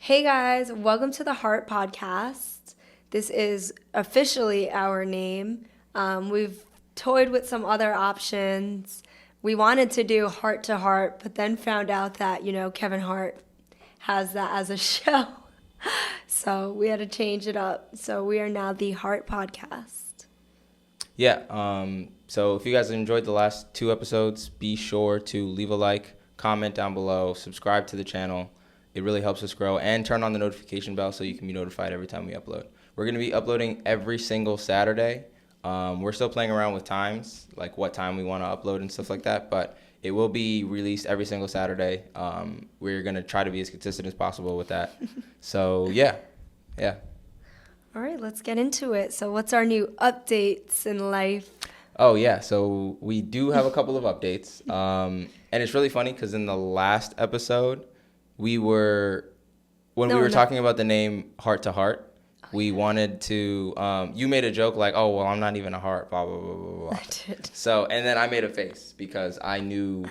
Hey guys, welcome to the Heart podcast. This is officially our name. We've toyed with some other options. We wanted to do Heart to Heart, but then found out that, Kevin Hart has that as a show. So we had to change it up. So we are now the Heart podcast. Yeah, so if you guys enjoyed the last two episodes, be sure to leave a like, comment down below, subscribe to the channel. It really helps us grow, and turn on the notification bell so you can be notified every time we upload. We're going to be uploading every single Saturday. We're still playing around with times, like what time we want to upload and stuff like that, but it will be released every single Saturday. We're going to try to be as consistent as possible with that. So, yeah. All right, let's get into it. So what's our new updates in life? Oh, yeah. So we do have a couple of updates. And it's really funny because in the last episode, we were talking about the name Heart to Heart, we wanted to, you made a joke like, oh, well, I'm not even a heart, blah, blah, blah, blah, blah. I did. So, and then I made a face because I knew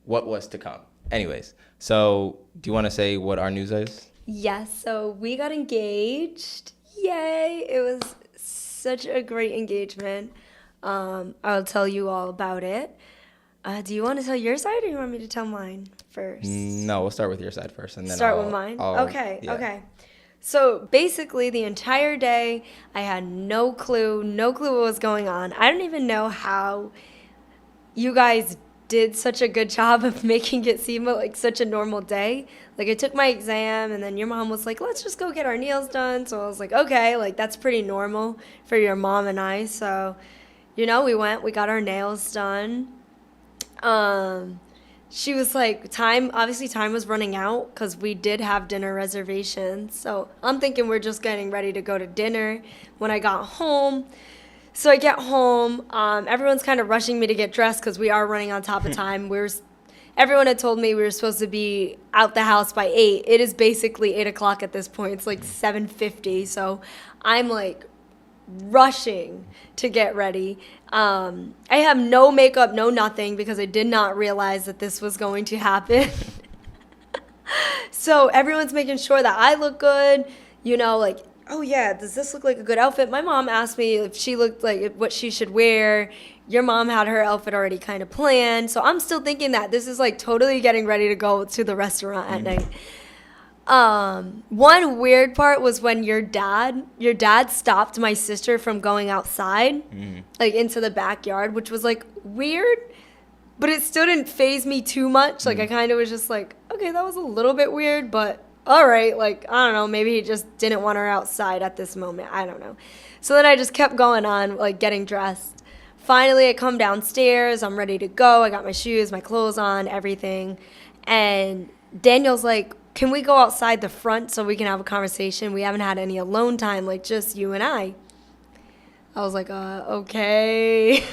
what was to come. Anyways, so do you want to say what our news is? Yes, so we got engaged. Yay! It was such a great engagement. I'll tell you all about it. Do you want to tell your side or you want me to tell mine first? No, we'll start with your side first. And then Start with mine? Okay. So basically the entire day I had no clue what was going on. I don't even know how you guys did such a good job of making it seem like such a normal day. Like I took my exam and then your mom was like, let's just go get our nails done. So I was like, okay, like that's pretty normal for your mom and I. So, we got our nails done. She was like, time was running out because we did have dinner reservations. So I'm thinking we're just getting ready to go to dinner when I got home. So I get home, everyone's kind of rushing me to get dressed because we are running on top of time. Everyone had told me we were supposed to be out the house by 8. It is basically 8 o'clock at this point. It's like 7:50. So I'm like rushing to get ready. I have no makeup, no nothing, because I did not realize that this was going to happen. So everyone's making sure that I look good, like, oh yeah, does this look like a good outfit? My mom asked me if she looked like what she should wear. Your mom had her outfit already kind of planned. So I'm still thinking that this is like totally getting ready to go to the restaurant at night. One weird part was when your dad stopped my sister from going outside, like into the backyard, which was like weird, but it still didn't faze me too much. Like I kind of was just like, okay, that was a little bit weird, but all right. Like, I don't know, maybe he just didn't want her outside at this moment. I don't know. So then I just kept going on, like getting dressed. Finally, I come downstairs. I'm ready to go. I got my shoes, my clothes on, everything. And Daniel's like, can we go outside the front so we can have a conversation? We haven't had any alone time, like just you and I. I was like, okay.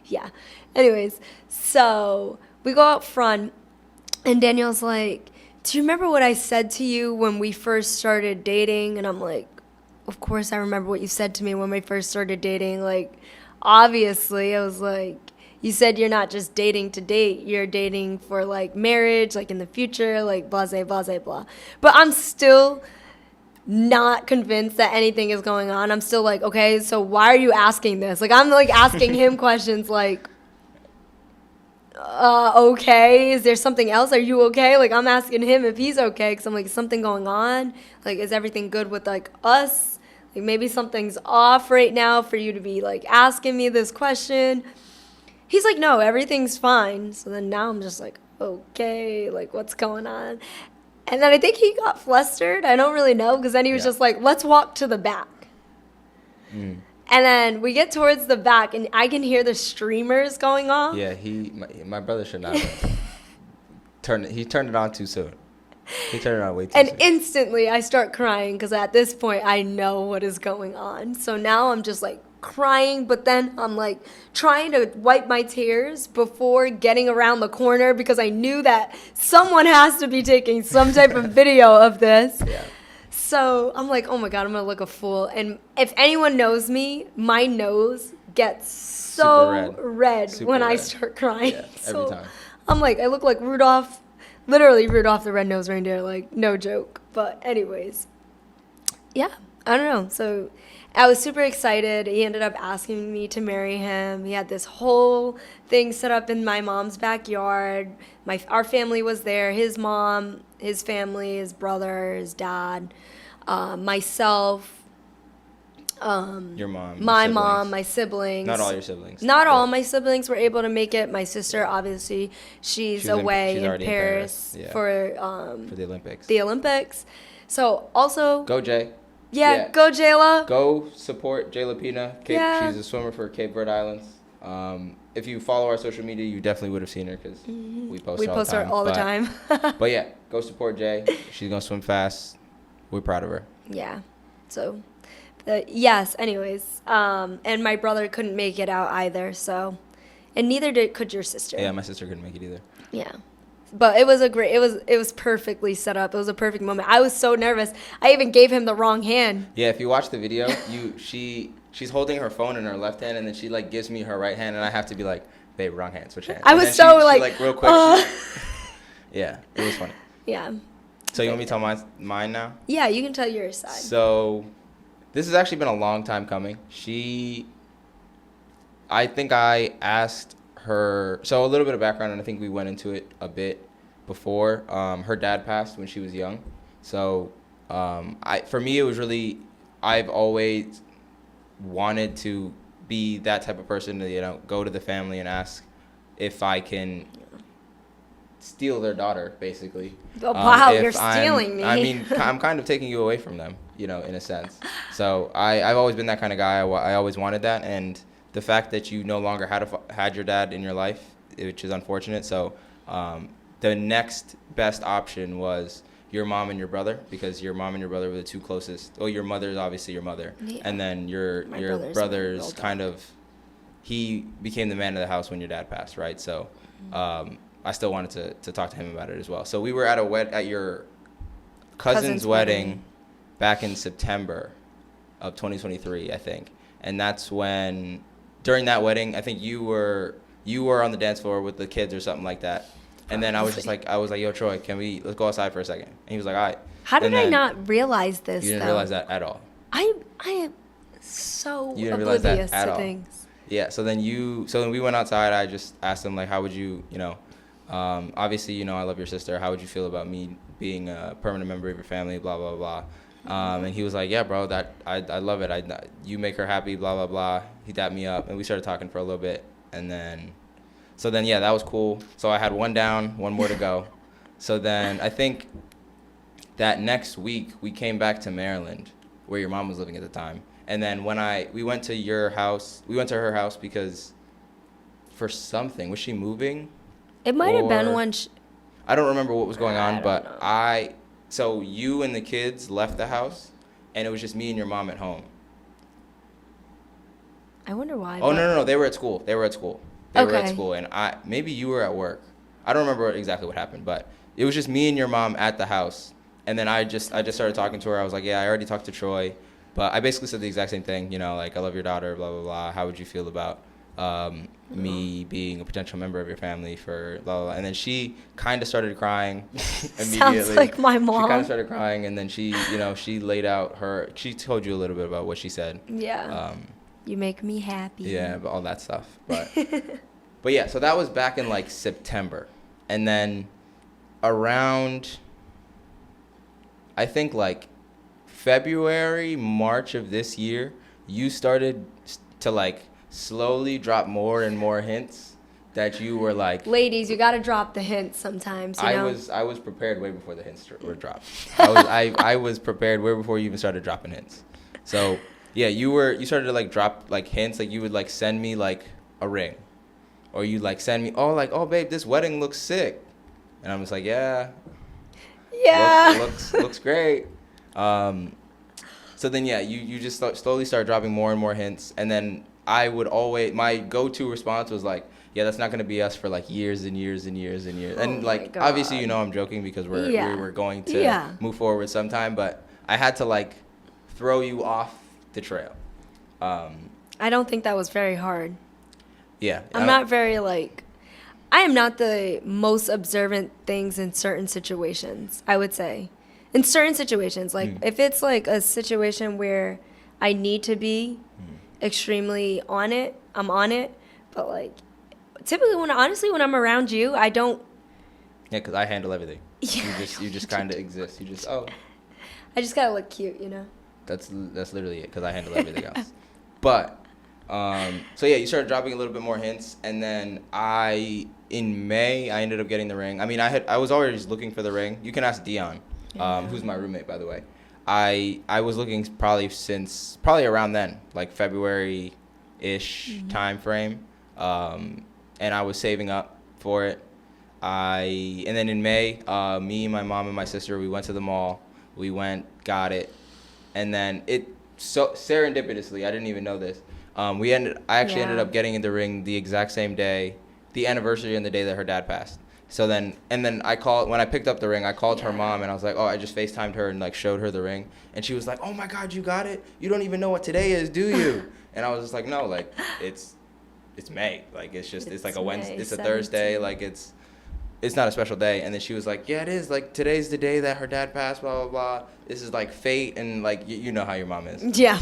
Yeah. Anyways, so we go out front, and Daniel's like, do you remember what I said to you when we first started dating? And I'm like, of course I remember what you said to me when we first started dating. Like, obviously, I was like, you said you're not just dating to date, you're dating for like marriage, like in the future, like blah, blah, blah, blah. But I'm still not convinced that anything is going on. I'm still like, okay, so why are you asking this? Like, I'm like asking him questions like, okay, is there something else? Are you okay? Like, I'm asking him if he's okay because I'm like, is something going on? Like, is everything good with like us? Like, maybe something's off right now for you to be like asking me this question. He's like, no, everything's fine. So then now I'm just like, okay, like what's going on? And then I think he got flustered. I don't really know, because then he was just like, let's walk to the back. And then we get towards the back, and I can hear the streamers going off. Yeah, my brother should not have he turned it on too soon. He turned it on way too soon. And instantly I start crying, because at this point I know what is going on. So now I'm just like crying, but then I'm like trying to wipe my tears before getting around the corner, because I knew that someone has to be taking some type of video of this. Yeah. So I'm like, oh my God, I'm going to look a fool. And if anyone knows me, my nose gets so red when I start crying. Yeah, so every time. I'm like, I look like Rudolph Literally Rudolph the Red-Nosed Reindeer, like, no joke. But anyways, yeah, I don't know. So I was super excited. He ended up asking me to marry him. He had this whole thing set up in my mom's backyard. Our family was there. His mom, his family, his brother, his dad, myself. Your mom. My your mom, my siblings. Not all your siblings. Not all my siblings were able to make it. My sister, obviously, she's away in Paris for the Olympics. The Olympics. So also go Jay. Yeah, go Jayla. Go support Jay Lapina. She's a swimmer for Cape Verde Islands. If you follow our social media, you definitely would have seen her because we post her all the time. But yeah, go support Jay. She's gonna swim fast. We're proud of her. Yeah. So. Yes, anyways. And my brother couldn't make it out either, so. And neither could your sister. Yeah, my sister couldn't make it either. Yeah. But it was perfectly set up. It was a perfect moment. I was so nervous. I even gave him the wrong hand. Yeah, if you watch the video, she's holding her phone in her left hand, and then she, like, gives me her right hand, and I have to be like, babe, wrong hand, switch hands. I was so, like, real quick. Yeah, it was funny. Yeah. So you want me to tell mine now? Yeah, you can tell your side. So this has actually been a long time coming. I think I asked her, so a little bit of background, and I think we went into it a bit before. Her dad passed when she was young. So for me, it was really, I've always wanted to be that type of person to, go to the family and ask if I can steal their daughter, basically. Oh, wow, you're stealing me. I mean, I'm kind of taking you away from them, in a sense. So I've always been that kind of guy. I always wanted that, and the fact that you no longer had your dad in your life, which is unfortunate. So the next best option was your mom and your brother, because your mom and your brother were the two closest. Well, your mother is obviously your mother, and then your brother's kind of, he became the man of the house when your dad passed, right? So I still wanted to talk to him about it as well. So we were at your cousin's wedding back in September of 2023, I think. And that's when, during that wedding, I think you were on the dance floor with the kids or something like that. And then I was like, yo, Troy, let's go outside for a second. And he was like, all right. How did I not realize this? You didn't realize that at all. I am so oblivious to things. Yeah. So then we went outside. I just asked him, like, how would you, obviously, I love your sister. How would you feel about me being a permanent member of your family, blah, blah, blah. And he was like, yeah, bro, I love it. You make her happy, blah, blah, blah. He dapped me up, and we started talking for a little bit. And then, yeah, that was cool. So I had one down, one more to go. So then I think that next week we came back to Maryland, where your mom was living at the time. And then we went to her house because for something, was she moving? It might have been when I don't remember what was going on, but so you and the kids left the house, and it was just me and your mom at home. I wonder why. Oh, no, they were at school. They were at school, and maybe you were at work. I don't remember exactly what happened, but it was just me and your mom at the house. And then I just started talking to her. I was like, yeah, I already talked to Troy, but I basically said the exact same thing, like, I love your daughter, blah, blah, blah. How would you feel about me being a potential member of your family for blah, blah, blah. And then she kind of started crying immediately. Sounds like my mom. She kind of started crying, and then she laid out she told you a little bit about what she said. Yeah. You make me happy. Yeah, but all that stuff. But yeah, so that was back in, like, September. And then around, I think, like, February, March of this year, you started to, like, slowly drop more and more hints that you were like, ladies, you got to drop the hints sometimes. I was prepared way before the hints were dropped. I was prepared way before you even started dropping hints. So yeah, you started to, like, drop, like, hints. Like, you would, like, send me, like, a ring, or you, like, send me, oh babe, this wedding looks sick, and I'm just like, yeah, looks great. So then yeah, you just slowly start dropping more and more hints, and then I would my go-to response was like, yeah, that's not going to be us for, like, years and years and years and years. And, like, obviously, I'm joking because we were going to move forward sometime, but I had to, like, throw you off the trail. I don't think that was very hard. Yeah. I'm not very, like, I am not the most observant things in certain situations, I would say. In certain situations, like if it's like a situation where I need to be extremely on it, I'm on it. But like typically when I'm around you, I don't. Yeah, because I handle everything. Yeah, You just kind of exist. You just I just gotta look cute, you know. That's literally it, because I handle everything else. But so yeah, you started dropping a little bit more hints, and then in May I ended up getting the ring. I mean, I was always looking for the ring. You can ask Dion, who's my roommate, by the way. I was looking probably around then, like February-ish time frame, and I was saving up for it. And then in May, me, my mom, and my sister, we went to the mall. We got it, and then so serendipitously, I didn't even know this. I actually ended up getting in the ring the exact same day, the anniversary and the day that her dad passed. So then when I picked up the ring, I called her mom and I was like, oh, I just FaceTimed her and like showed her the ring. And she was like, oh my God, you got it? You don't even know what today is, do you? And I was just like, no, like it's May. Like it's like a Wednesday, it's a Thursday. Like it's not a special day. And then she was like, yeah, it is. Like today's the day that her dad passed, blah, blah, blah. This is like fate. And like, you know how your mom is. Yeah.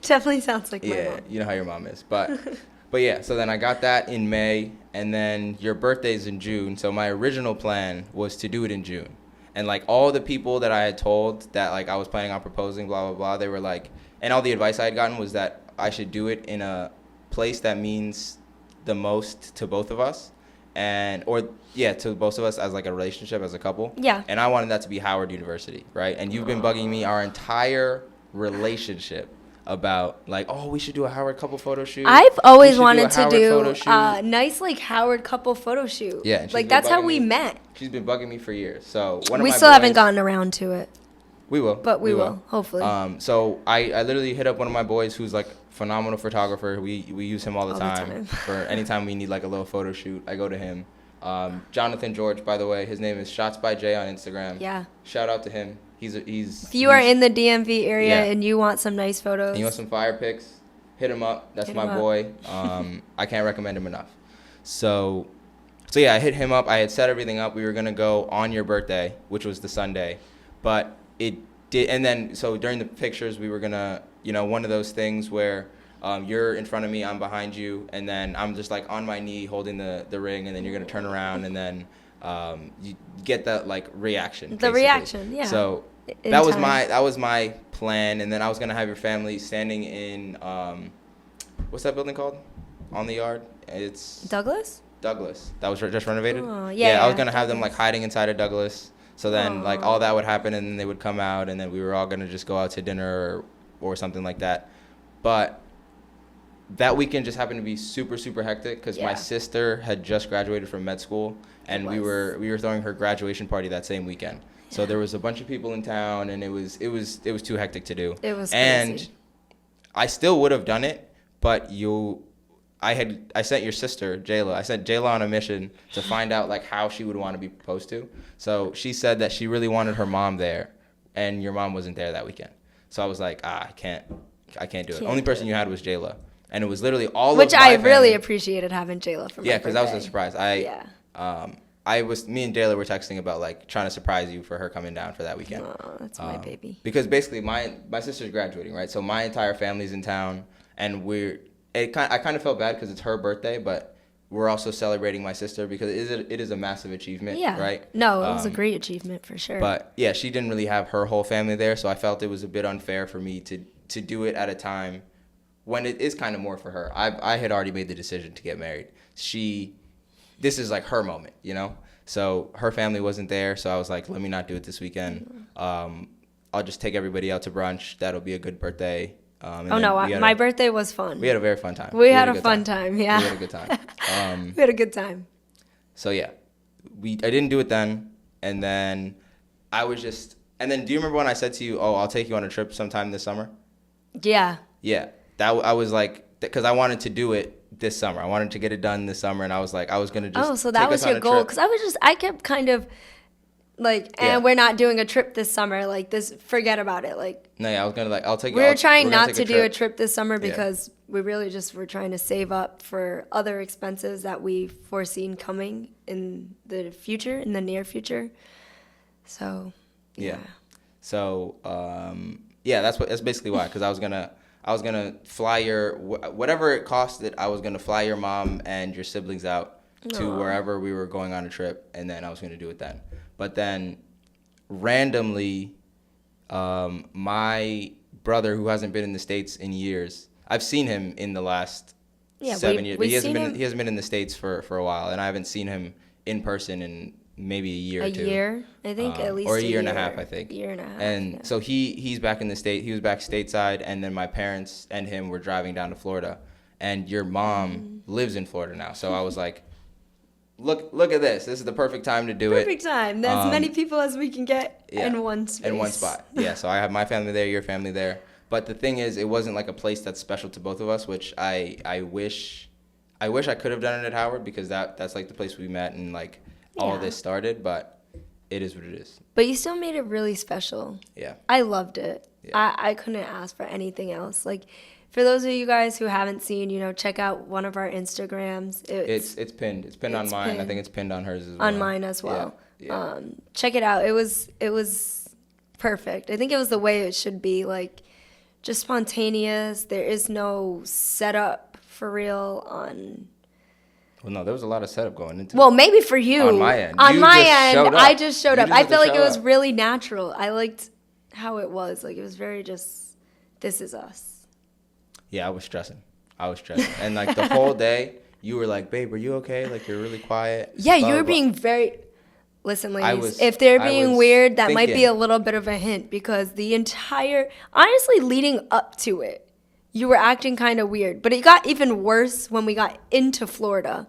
Definitely sounds like my mom. Yeah, you know how your mom is. But yeah, so then I got that in May, and then your birthday's in June. So my original plan was to do it in June. And like all the people that I had told that like I was planning on proposing, blah, blah, blah, they were like, and all the advice I had gotten was that I should do it in a place that means the most to both of us. To both of us as like a relationship, as a couple. Yeah. And I wanted that to be Howard University, right? And you've been bugging me our entire relationship about like, oh, we should do a Howard couple photo shoot. I've always wanted to do a nice like Howard couple photo shoot. Yeah, like that's how we met. She's been bugging me for years. So we still haven't gotten around to it. We will, but we will hopefully. So I literally hit up one of my boys who's like phenomenal photographer. We use him all the time. For anytime we need like a little photo shoot, I go to him. Jonathan George, by the way, his name is Shots by Jay on Instagram. Yeah. Shout out to him. If you are in the DMV area and you want some nice photos, and you want some fire pics, hit him up. That's my boy. I can't recommend him enough. So yeah, I hit him up. I had set everything up. We were gonna go on your birthday, which was the Sunday, but it did. And then so during the pictures, we were gonna, one of those things where you're in front of me, I'm behind you, and then I'm just like on my knee holding the ring, and then you're gonna turn around, and then you get that like reaction. The basically. reaction, yeah. So that was my plan, and then I was gonna have your family standing in what's that building called on the yard? It's Douglas. That was just renovated. Oh, yeah. I was gonna have them like hiding inside of Douglas. So then like all that would happen, and then they would come out, and then we were all gonna just go out to dinner or something like that. But that weekend just happened to be super, super hectic because my sister had just graduated from med school, and we were throwing her graduation party that same weekend. So there was a bunch of people in town, and it was too hectic to do. It was crazy. And I still would have done it, but I sent your sister Jayla. I sent Jayla on a mission to find out like how she would want to be proposed to. So she said that she really wanted her mom there, and your mom wasn't there that weekend. So I was like, I can't do it. The only person you had was Jayla, and it was literally all which of my I really family. Appreciated having Jayla for my birthday. Because that was a surprise. Me and Jayla were texting about like trying to surprise you for her coming down for that weekend. Oh, that's my baby. Because basically my sister's graduating, right? So my entire family's in town, and I kind of felt bad because it's her birthday, but we're also celebrating my sister because it is a massive achievement, right? No, it was a great achievement for sure. But yeah, she didn't really have her whole family there, so I felt it was a bit unfair for me to do it at a time when it is kind of more for her. I had already made the decision to get married. This is like her moment, So her family wasn't there, so I was like, let me not do it this weekend. I'll just take everybody out to brunch. That'll be a good birthday. My birthday was fun. We had a very fun time. We had a fun time, yeah. We had a good time. We had a good time. So yeah, I didn't do it then, and then do you remember when I said to you, oh, I'll take you on a trip sometime this summer? Yeah. Yeah, I was like, because I wanted to do it this summer. I wanted to get it done this summer, and I was like, I was gonna just. Oh, so that was your goal? Because I kept kind of Like, Yeah. and we're not doing a trip this summer. Like, this, forget about it. Like, No, yeah, I was gonna like, I'll take. we're trying we're gonna not take to do a trip this summer Yeah. because we really just were trying to save up for other expenses that we foreseen coming in the future, in the near future. So, Yeah. So, yeah, that's basically why. Because I was gonna fly your whatever it costed. I was gonna fly your mom and your siblings out to Aw. wherever we were going on a trip, and then I was gonna do it then. But then, randomly, my brother, who hasn't been in the States in years, I've seen him in the last 7 years, but he hasn't been in the States for a while, and I haven't seen him in person in maybe a year or two. A year, I think, at least or a year and a half, I think. Year and a half. And yeah. so he's back in the state. He was back stateside, and then my parents and him were driving down to Florida. And your mom lives in Florida now, so I was like, look at this. This is the perfect time to do it. Perfect time. As many people as we can get in one space. In one spot. Yeah. So I have my family there, your family there. But the thing is, it wasn't like a place that's special to both of us, which I wish I could have done it at Howard, because that's like the place we met and like all this started. But it is what it is. But you still made it really special. Yeah. I loved it. Yeah. I couldn't ask for anything else. Like, for those of you guys who haven't seen, check out one of our Instagrams. It's pinned. It's pinned on mine. pinned. I think it's pinned on hers as well. On mine as well. Yeah. Check it out. It was perfect. I think it was the way it should be. Like, just spontaneous. There is no setup for real on. Well, no, there was a lot of setup going into it. Well, maybe for you. On my end. On You my just end, showed up. I just showed You up. just I had to felt like it show was up. really natural. I liked how it was. Like, it was very just, this is us. Yeah, I was stressing. And like the whole day, you were like, babe, are you okay? Like, you're really quiet. Yeah, Blah, you were blah, blah. being very. Listen, ladies, was- if they're I being was weird, that might be thinking. a little bit of a hint, because the entire, honestly, leading up to it, you were acting kind of weird. But it got even worse when we got into Florida.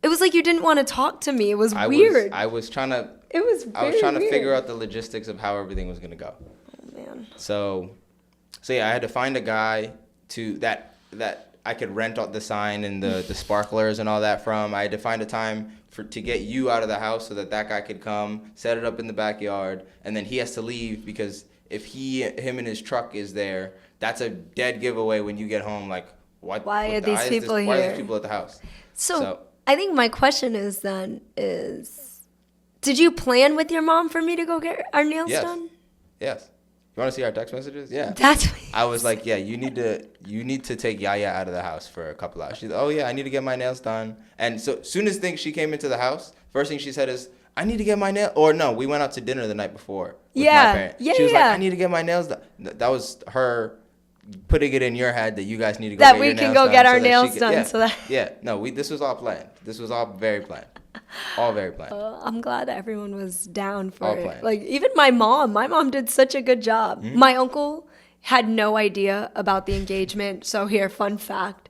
It was like you didn't want to talk to me. It was weird. I was trying to It was very to weird. figure out the logistics of how everything was gonna go. Oh, man. So yeah, I had to find a guy that I could rent out the sign and the sparklers and all that from. I had to find a time to get you out of the house so that guy could come, set it up in the backyard, and then he has to leave, because if him and his truck is there, that's a dead giveaway when you get home. Like, Why are these people Why are here? these people at the house? So I think my question is did you plan with your mom for me to go get our nails Yes. done? Yes. You want to see our text messages? Yeah. That's I was like, yeah, you need to take Yaya out of the house for a couple hours. She's like, oh yeah, I need to get my nails done. And so soon as she came into the house, first thing she said is, I need to get my nails. Or no, we went out to dinner the night before with my parents. Yeah, She was yeah. like, I need to get my nails done. That was her putting it in your head that you guys need to go That get we your can nails go done get so our that she nails could- done, Yeah, so that- yeah. No, this was all planned. This was all very planned. All very planned. I'm glad that everyone was down for All it. planned. Like, even my mom did such a good job. Mm-hmm. My uncle had no idea about the engagement. So here, fun fact.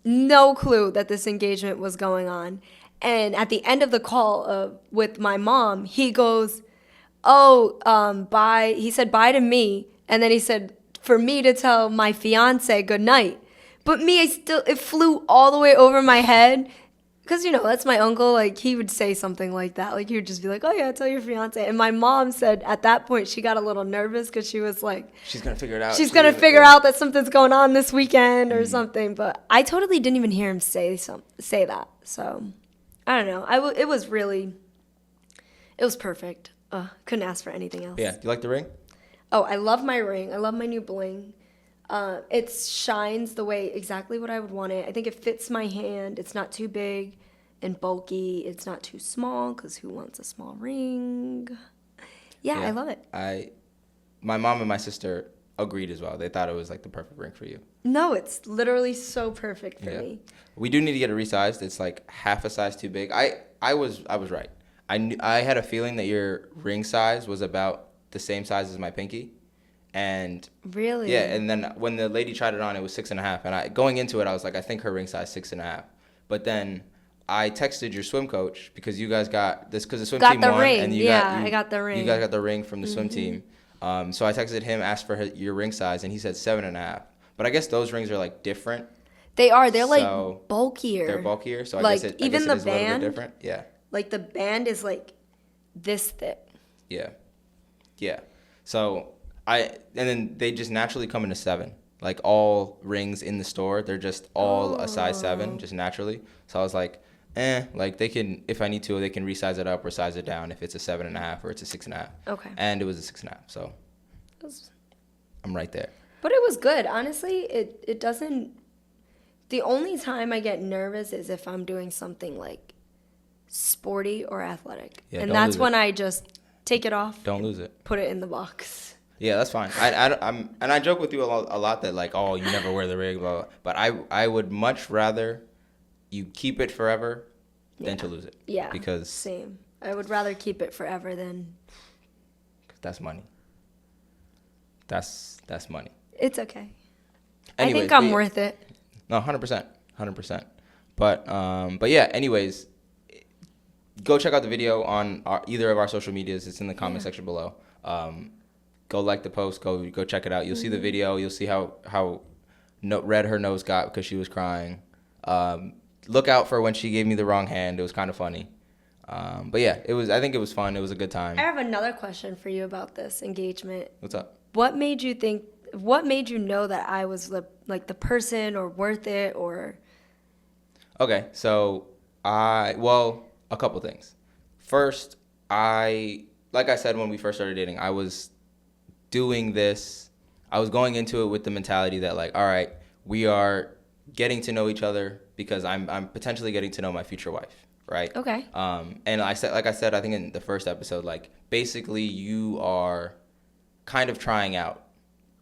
No clue that this engagement was going on. And at the end of the call with my mom, he goes, bye. He said bye to me. And then he said for me to tell my fiance good night. But me, it flew all the way over my head. Because, that's my uncle. Like, he would say something like that. Like, he would just be like, oh, yeah, tell your fiance. And my mom said at that point she got a little nervous because she was like, She's going to figure it out. she's going to figure out that something's going on this weekend or something. But I totally didn't even hear him say that. So, I don't know. It was perfect. Couldn't ask for anything else. Yeah. Do you like the ring? Oh, I love my ring. I love my new bling. It shines the way exactly what I would want it. I think it fits my hand. It's not too big and bulky. It's not too small, because who wants a small ring? Yeah, I love it. My mom and my sister agreed as well. They thought it was like the perfect ring for you. No, it's literally so perfect for me. We do need to get it resized. It's like half a size too big. I was right. I had a feeling that your ring size was about the same size as my pinky. And Really? yeah, and then when the lady tried it on, it was 6.5. And going into it, I was like, I think her ring size 6.5. But then I texted your swim coach, because you guys got this, because the swim team the won, ring. and I got the ring. You guys got the ring from the swim team. So I texted him, asked for your ring size, and he said 7.5. But I guess those rings are like different. They are. They're So, like bulkier. They're bulkier, so I Like, guess it even is the a little bit band? different. Yeah. Like, the band is like, this thick. Yeah. Yeah. So and then they just naturally come in a 7. Like all rings in the store, they're just all a size 7, just naturally. So I was like, like they can, if I need to, they can resize it up or size it down if it's a 7.5 or it's a 6.5. Okay. And it was a 6.5, so I'm right there. But it was good. Honestly, it doesn't. The only time I get nervous is if I'm doing something like sporty or athletic, Yeah, and don't that's lose when it. I just take it off. Don't lose it. Put it in the box. Yeah, that's fine. I joke with you a lot that like, oh, you never wear the rig, blah, blah. But I would much rather you keep it forever than to lose it. Yeah. Because same. I would rather keep it forever than. That's money. That's money. It's okay. Anyways, I think I'm worth it. No, 100%. But yeah. Anyways, go check out the video on either of our social medias. It's in the comment section below. Go like the post. Go check it out. You'll see the video. You'll see how red her nose got because she was crying. Look out for when she gave me the wrong hand. It was kind of funny. But yeah, I think it was fun. It was a good time. I have another question for you about this engagement. What's up? What made you know that I was the person or worth it or? Okay, so a couple things. First, like I said when we first started dating, I was doing this. I was going into it with the mentality that like, all right, we are getting to know each other because I'm potentially getting to know my future wife, right? Okay. And I said, I think in the first episode, like basically you are kind of trying out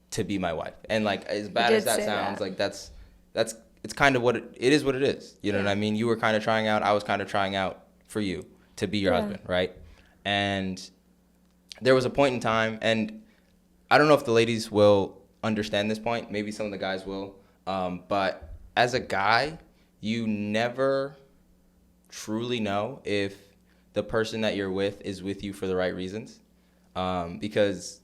to be my wife, and like as bad as that sounds, like that's it's kind of what it is. What it is, you know what I mean? You were kind of trying out. I was kind of trying out for you to be your husband, right? And there was a point in time, and I don't know if the ladies will understand this point. Maybe some of the guys will. But as a guy, you never truly know if the person that you're with is with you for the right reasons. Because,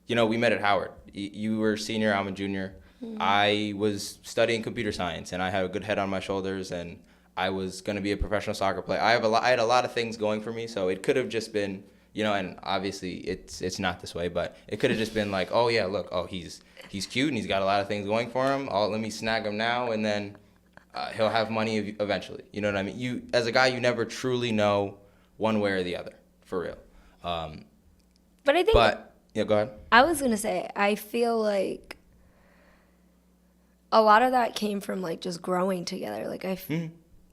we met at Howard. You were senior, I'm a junior. Mm-hmm. I was studying computer science, and I had a good head on my shoulders, and I was going to be a professional soccer player. I had a lot of things going for me, so it could have just been, and obviously it's not this way, but it could have just been like, oh yeah, look, he's cute and he's got a lot of things going for him. Let me snag him now, and then he'll have money eventually. You know what I mean? You, as a guy, you never truly know one way or the other, for real. But I think. Yeah, go ahead. I was gonna say, I feel like a lot of that came from like just growing together. Like I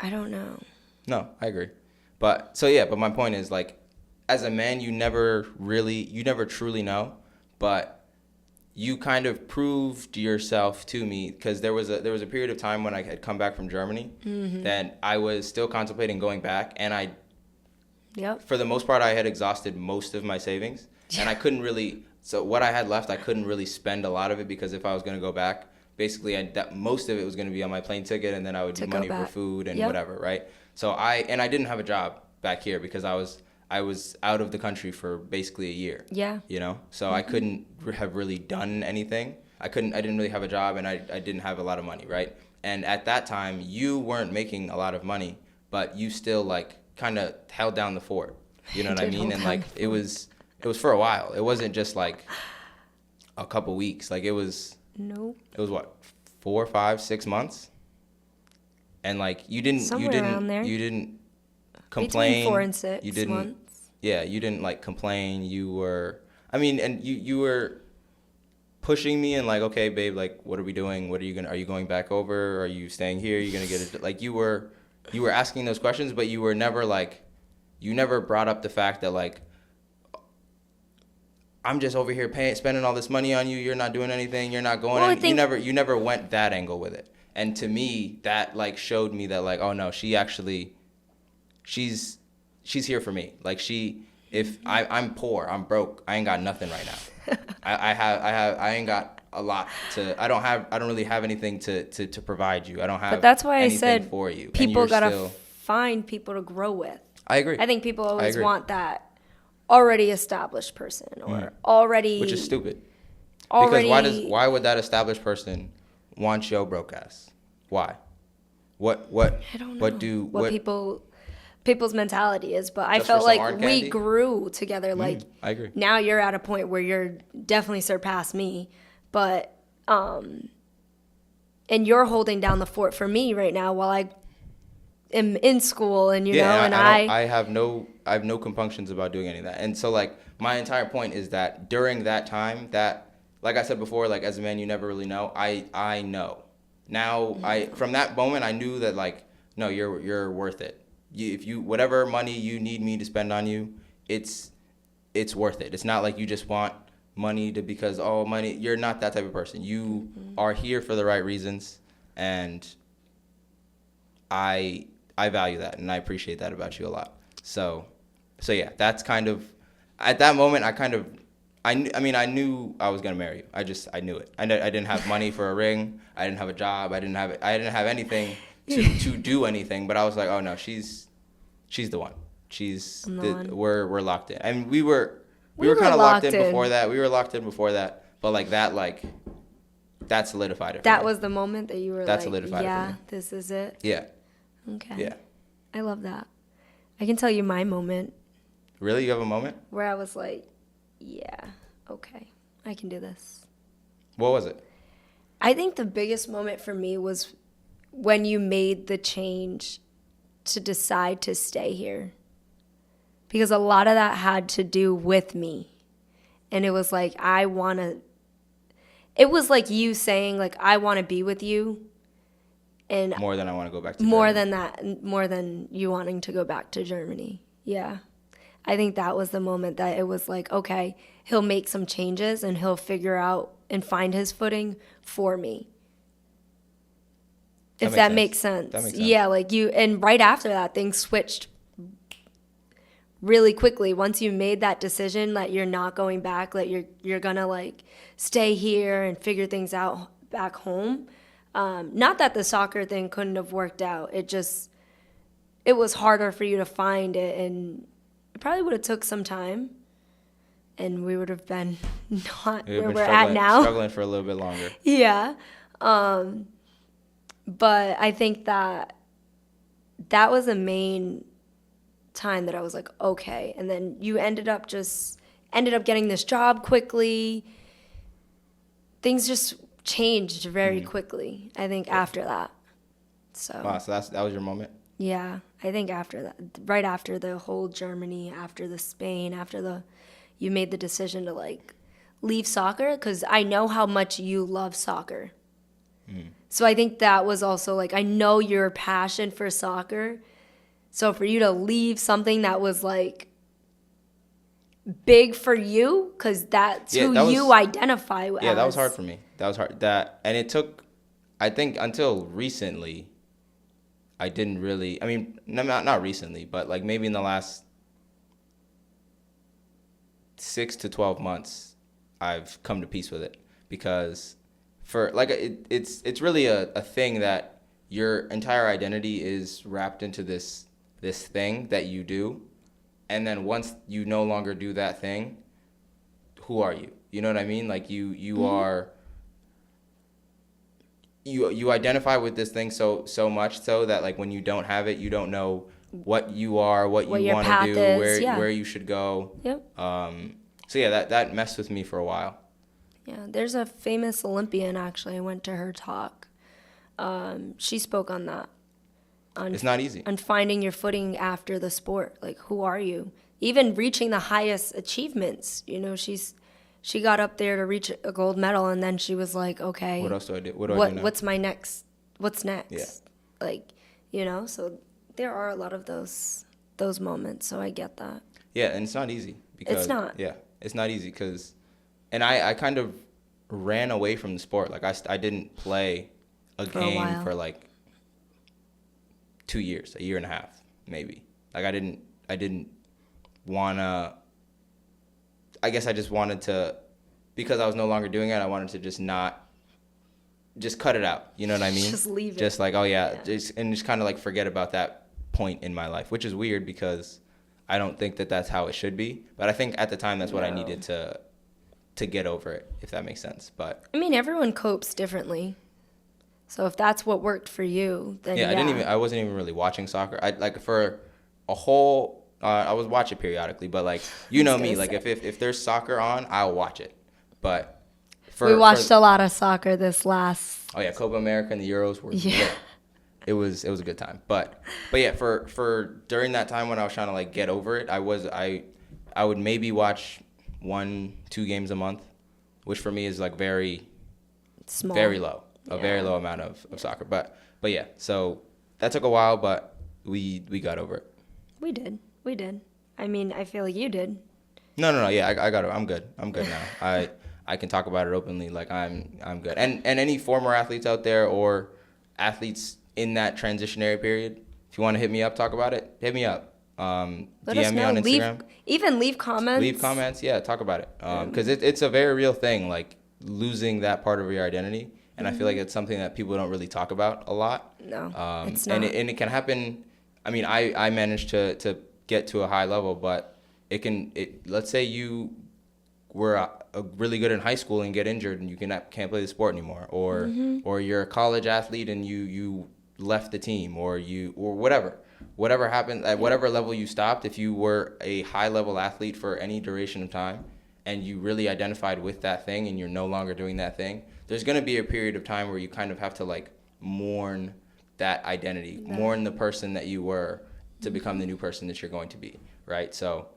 don't know. No, I agree. But my point is like, as a man, you never truly know, but you kind of proved yourself to me, because there was a period of time when I had come back from Germany that I was still contemplating going back, and for the most part, I had exhausted most of my savings, and I couldn't really. So what I had left, I couldn't really spend a lot of it, because if I was going to go back, basically most of it was going to be on my plane ticket, and then I would need money for food and whatever, right? So I didn't have a job back here because I was out of the country for basically a year. Yeah. So I couldn't have really done anything. I didn't really have a job, and I didn't have a lot of money, right? And at that time, you weren't making a lot of money, but you still like kind of held down the fort. You know what I mean? And like it was for a while. It wasn't just like a couple weeks. Like it was. Nope. It was what, 4, 5, 6 months, and like you didn't complain. Between 4 and 6 months. Yeah, you didn't like complain. You were, and you were pushing me and like, okay, babe, like, what are we doing? Are you going back over? Are you staying here? Are you gonna get it? Like you were asking those questions, but you were never like, you never brought up the fact that like, I'm just over here spending all this money on you. You're not doing anything. You're not going. You never went that angle with it. And to me, that like showed me that like, oh no, she's here for me. Like if I'm poor, I'm broke, I ain't got nothing right now. I ain't got a lot I don't really have anything to provide you. I don't have. But that's why anything I said for you. People gotta find people to grow with. I agree. I think people always want that already established person or already, which is stupid. Because why would that established person want your broke ass? Why? What? I don't know. What people people's mentality is, but I Just felt for some like hard we candy? grew together. Like I agree. now you're at a point where you're definitely surpassed me, but and you're holding down the fort for me right now while I am in school, and you know, and I have no compunctions about doing any of that. And so like my entire point is that during that time, that like I said before, like as a man you never really know. I know. Now from that moment I knew that like no, you're worth it. If you whatever money you need me to spend on you, it's worth it. It's not like you just want money to because money. You're not that type of person. You are here for the right reasons, and I value that and I appreciate that about you a lot. So yeah, that's kind of at that moment I knew I was gonna marry you. I knew it. I didn't have money for a ring. I didn't have a job. I didn't have anything to do anything. But I was like, oh no, she's the one. We're locked in. I mean, we were kind of locked in before that. We were locked in before that. But that solidified it. That was the moment that you were that like, solidified yeah, it for me. this is it. Yeah. Okay. Yeah. I love that. I can tell you my moment Really, you have a moment? where I was like, yeah, okay, I can do this. What was it? I think the biggest moment for me was when you made the change to decide to stay here. Because a lot of that had to do with me. And it was like, it was like you saying, like, I want to be with you. And More than I want to go back to more Germany. than that, more than you wanting to go back to Germany. Yeah. I think that was the moment that it was like, okay, he'll make some changes and he'll figure out and find his footing for me. If that makes sense. That makes sense. Yeah, like and right after that, things switched really quickly. Once you made that decision that you're not going back, that you're gonna like stay here and figure things out back home. Not that the soccer thing couldn't have worked out. It was harder for you to find it, and it probably would have took some time, and we would have been not where we're at now. Struggling for a little bit longer. Yeah. But I think that was the main time that I was like, okay. And then you ended up getting this job quickly. Things just changed very quickly, I think, after that. So Wow, so that was your moment? yeah, I think after that, right after the whole Germany, after the Spain, you made the decision to like leave soccer, because I know how much you love soccer. So I think that was also like, I know your passion for soccer. So for you to leave something that was like big for you, because that's who you identify as. Yeah, that was hard for me. That was hard. And it took, I think, until recently, I didn't really, I mean, not recently, but like maybe in the last 6 to 12 months, I've come to peace with it. Because for like it's really a thing that your entire identity is wrapped into this thing that you do, and then once you no longer do that thing, who are you? You know what I mean? Like you are, you identify with this thing so much so that like when you don't have it, you don't know what you are, what you want to do, where you should go. Yep. So yeah, that messed with me for a while. Yeah, there's a famous Olympian, actually. I went to her talk. She spoke on that. It's not easy. On finding your footing after the sport. Like, who are you? Even reaching the highest achievements. You know, she got up there to reach a gold medal, and then she was like, okay. What else do I do? What do I do now? What's next? Yeah. Like, you know, so there are a lot of those moments, so I get that. Yeah, and it's not easy. Because, it's not. Yeah, it's not easy because... And I kind of ran away from the sport. Like, I didn't play a game for, like, 2 years, a year and a half, maybe. Like, I didn't want to... I guess I just wanted to... Because I was no longer doing it, I wanted to just cut it out. You know what I mean? Just leave it. Just like, oh, yeah. Just kind of, like, forget about that point in my life, which is weird because I don't think that that's how it should be. But I think at the time that's what I needed to get over it, if that makes sense. But I mean, everyone copes differently. So if that's what worked for you, then I wasn't even really watching soccer. I like for a whole. I would watch it periodically, but like you know me, like say. if there's soccer on, I'll watch it. But we watched a lot of soccer this last. Oh yeah, Copa America and the Euros were Yeah. lit. It was a good time. But yeah, for during that time when I was trying to like get over it, I would maybe watch 1-2 games a month, which for me is like very Small. very low. A very low amount of soccer. But yeah, so that took a while, but we got over it. We did. I mean, I feel like you did. No. Yeah, I got it. I'm good. I'm good now. I can talk about it openly. Like I'm good. And any former athletes out there or athletes in that transitionary period, if you want to hit me up, talk about it, hit me up. Let DM us me know. on Instagram. Leave comments. Leave comments. Yeah, talk about it. Because it's a very real thing, like losing that part of your identity. And I feel like it's something that people don't really talk about a lot. No, it's not. And it can happen. I mean, I managed to get to a high level, but let's say you were really good in high school and get injured and you can't play the sport anymore, or you're a college athlete and you left the team, or whatever happened at whatever level you stopped. If you were a high level athlete for any duration of time and you really identified with that thing and you're no longer doing that thing, there's going to be a period of time where you kind of have to like mourn that identity, mourn the person that you were to become the new person that you're going to be, right? So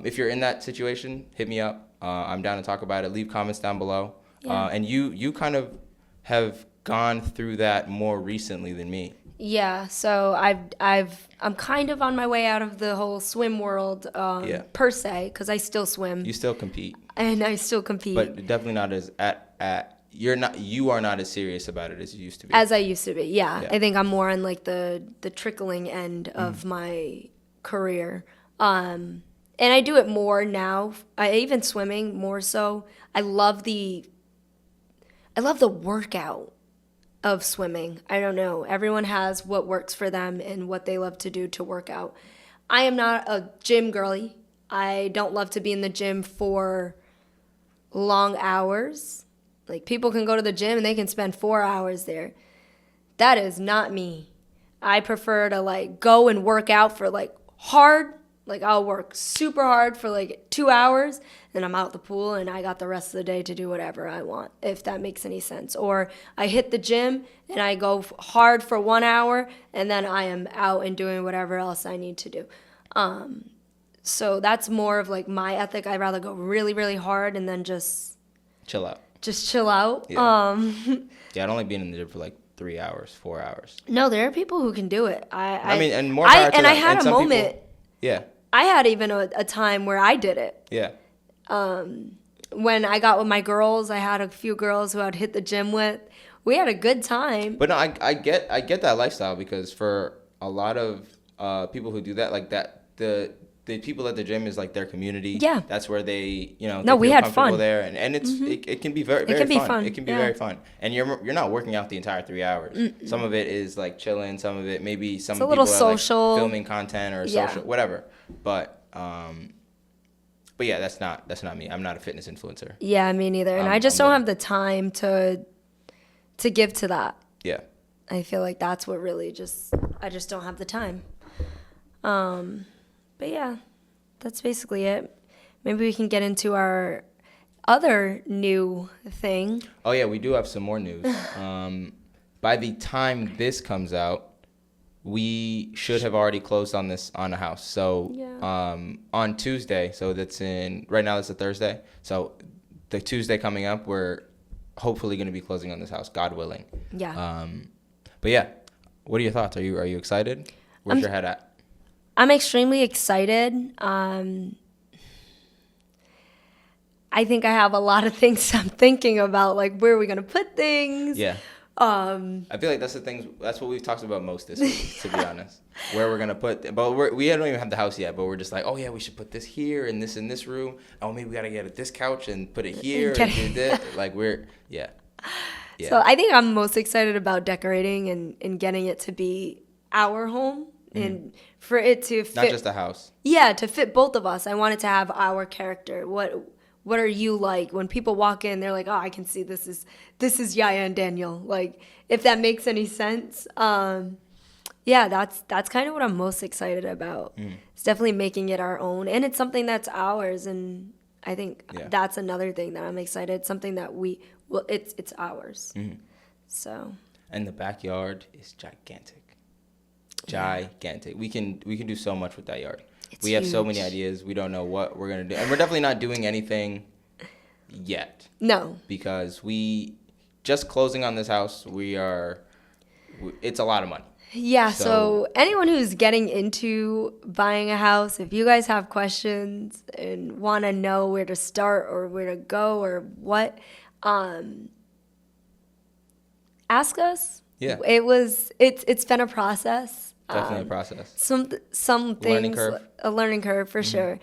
if you're in that situation, hit me up. I'm down to talk about it. Leave comments down below. Yeah. And you kind of have gone through that more recently than me. Yeah, so I'm kind of on my way out of the whole swim world per se, because I still swim. You still compete. And I still compete. But definitely not as you are not as serious about it as you used to be. As I used to be, yeah. I think I'm more on like the trickling end of my career. And I do it more now. Even swimming more so. I love the workout of swimming. I don't know. Everyone has what works for them and what they love to do to work out. I am not a gym girly. I don't love to be in the gym for long hours. Like, people can go to the gym and they can spend 4 hours there. That is not me. I prefer to like go and work out for like hard. Like, I'll work super hard for like 2 hours, then I'm out the pool and I got the rest of the day to do whatever I want, if that makes any sense. Or I hit the gym and I go hard for 1 hour and then I am out and doing whatever else I need to do. So that's more of like my ethic. I'd rather go really, really hard and then just chill out. Just chill out. Yeah. Yeah, I'd only be in the gym for like 3 hours, 4 hours. No, there are people who can do it. I mean, and more power to and them. I had And a some moment. people, yeah. I had even a time where I did it. Yeah. When I got with my girls, I had a few girls who I'd hit the gym with. We had a good time. But no, I get that lifestyle, because for a lot of people who do that, like that, the people at the gym is like their community. Yeah. That's where they, No, they we feel had comfortable fun. there, and it's it can be very It can be fun. fun. It can be Yeah. very fun, and you're not working out the entire 3 hours. Mm-mm. Some of it is like chilling. Some of it maybe some It's a people little are social. like filming content or Yeah. social whatever. But yeah, that's not me. I'm not a fitness influencer. Yeah, me neither. And I just don't have the time to give to that. Yeah. I feel like that's what really I just don't have the time. But yeah, that's basically it. Maybe we can get into our other new thing. Oh yeah, we do have some more news. By the time this comes out, we should have already closed on a house. So on Tuesday, so right now it's a Thursday. So the Tuesday coming up, we're hopefully going to be closing on this house, God willing. Yeah. But yeah, what are your thoughts? Are you excited? Where's your head at? I'm extremely excited. I think I have a lot of things I'm thinking about, like where are we going to put things? Yeah. I feel like that's what we've talked about most this week, to be honest. Where we're going to put, but we don't even have the house yet, but we're just like, oh yeah, we should put this here and this in this room. Oh, maybe we got to get this couch and put it here and do this. Like yeah. So I think I'm most excited about decorating and getting it to be our home and for it to fit. Not just a house. Yeah, to fit both of us. I want it to have our character. What are you like? When people walk in, they're like, oh, I can see this is Yaya and Daniel. Like, if that makes any sense. yeah, that's kind of what I'm most excited about. It's definitely making it our own, and it's something that's ours. And I think that's another thing that I'm excited. Something that it's ours. So. And the backyard is gigantic. Gigantic. We can do so much with that yard. We have so many ideas. We don't know what we're gonna do, and we're definitely not doing anything yet. No. Because we just closing on this house. It's a lot of money. Yeah, so anyone who's getting into buying a house, if you guys have questions and want to know where to start or where to go or what, ask us. Yeah. It's been a process. Definitely a process. Some things, Learning curve. A learning curve for sure.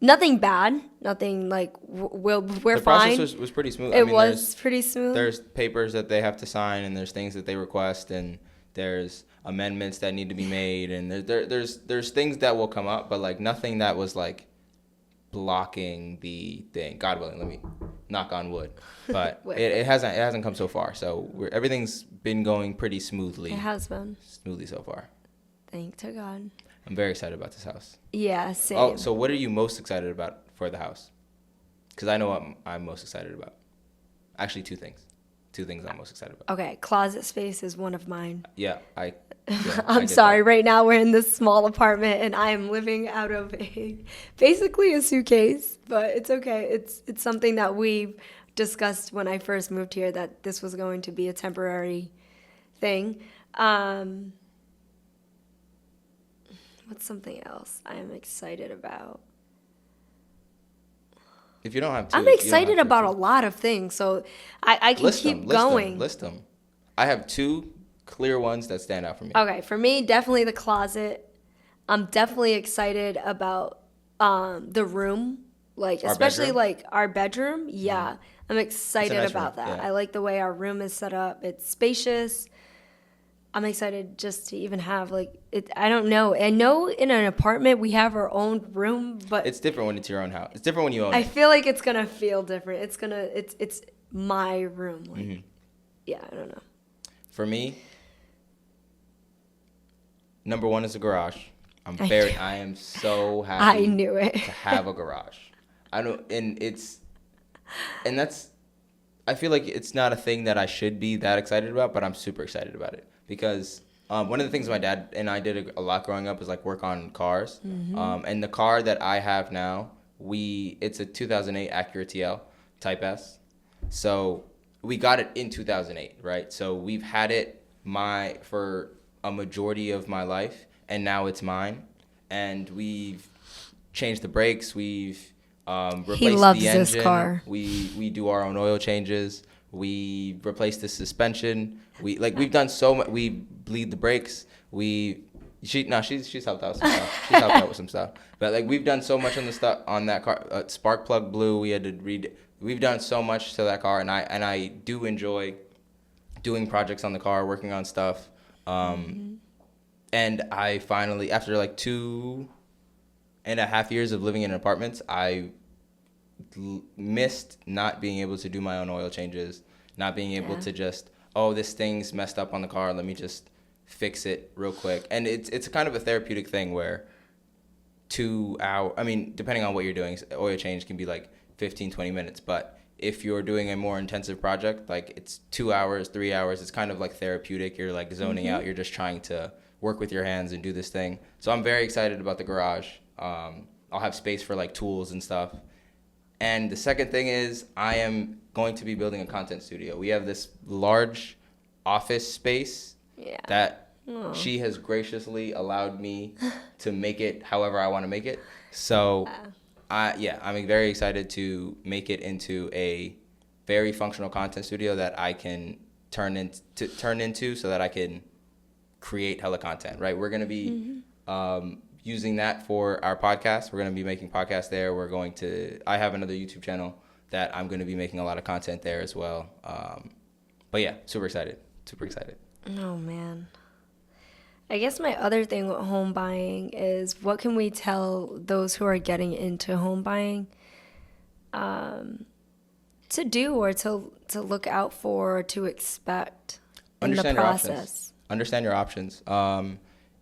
Nothing bad. Nothing like we're the fine. The process was pretty smooth. It was pretty smooth. There's papers that they have to sign, and there's things that they request, and there's amendments that need to be made, and there's things that will come up, but like nothing that was like blocking the thing. God willing, let me knock on wood, but it hasn't come so far. So everything's been going pretty smoothly. It has been smoothly so far. Thank to God. I'm very excited about this house. Yeah, same. Oh, so what are you most excited about for the house? Because I know what I'm most excited about. Actually, two things. Two things I'm most excited about. Okay, closet space is one of mine. Yeah, I'm sorry. That. Right now we're in this small apartment and I am living out of basically a suitcase, but it's okay. It's something that we discussed when I first moved here, that this was going to be a temporary thing. What's something else I am excited about? If you don't have to, I'm excited about a lot of things, so I can keep going. List them. I have two clear ones that stand out for me. Okay, for me, definitely the closet. I'm definitely excited about the room, like especially like our bedroom. Yeah, I'm excited about that. Yeah. I like the way our room is set up. It's spacious. I'm excited just to even have like it. I don't know. I know in an apartment we have our own room, but it's different when it's your own house. It's different when you own it. I feel like it's gonna feel different. It's my room. Like, yeah, I don't know. For me, number one is a garage. I am so happy. I knew it. To have a garage. I feel like it's not a thing that I should be that excited about, but I'm super excited about it. Because one of the things my dad and I did a lot growing up is like work on cars. And the car that I have now, it's a 2008 Acura TL Type S. So we got it in 2008, right? So we've had it for a majority of my life, and now it's mine. And we've changed the brakes. We've replaced he loves the engine. This car. We do our own oil changes. We replaced the suspension. We've done so much. We bleed the brakes. She's helped out with some stuff. She's helped out with some stuff. But like we've done so much on the stuff on that car. Spark plug blew. We had to read. We've done so much to that car, and I do enjoy doing projects on the car, working on stuff. And I finally, after like 2.5 years of living in apartments, I missed not being able to do my own oil changes, not being able to just, this thing's messed up on the car, let me just fix it real quick. And it's kind of a therapeutic thing where depending on what you're doing, oil change can be like 15-20 minutes, but if you're doing a more intensive project, like it's 2 hours, 3 hours, it's kind of like therapeutic. You're like zoning out, you're just trying to work with your hands and do this thing. So I'm very excited about the garage. I'll have space for like tools and stuff. And the second thing is I am going to be building a content studio. We have this large office space that she has graciously allowed me to make it however I want to make it. So I'm very excited to make it into a very functional content studio that I can turn into so that I can create hella content, right? We're going to be using that for our podcast. We're going to be making podcasts there. I have another YouTube channel that I'm going to be making a lot of content there as well. But yeah, super excited. Oh man. I guess my other thing with home buying is what can we tell those who are getting into home buying to do or to look out for or to expect in the process? understand your options.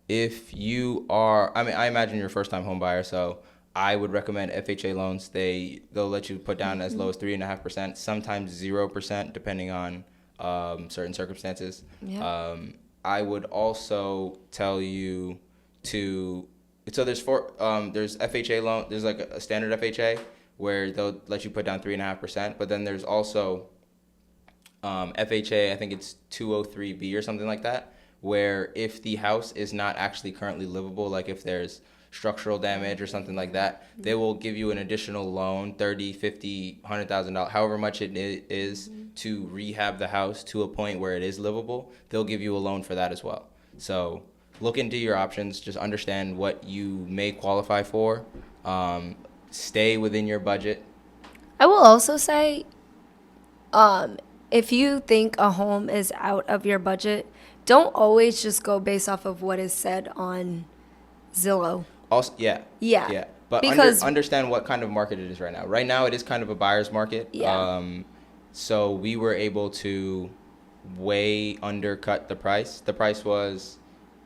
If you are, I mean, I imagine you're a first-time home buyer, so I would recommend FHA loans. They'll let you put down as low as 3.5%, sometimes 0%, depending on certain circumstances. Yeah. I would also tell you to. So there's FHA loan. There's like a standard FHA where they'll let you put down 3.5%, but then there's also FHA. I think it's 203B or something like that, where if the house is not actually currently livable, like if there's structural damage or something like that, they will give you an additional loan, $30, $50, $100,000, however much it is, to rehab the house to a point where it is livable. They'll give you a loan for that as well. So look into your options. Just understand what you may qualify for. Stay within your budget. I will also say, if you think a home is out of your budget, don't always just go based off of what is said on Zillow. Also, yeah. But Because understand what kind of market it is right now. Right now, it is kind of a buyer's market. Yeah. So we were able to way undercut the price. The price was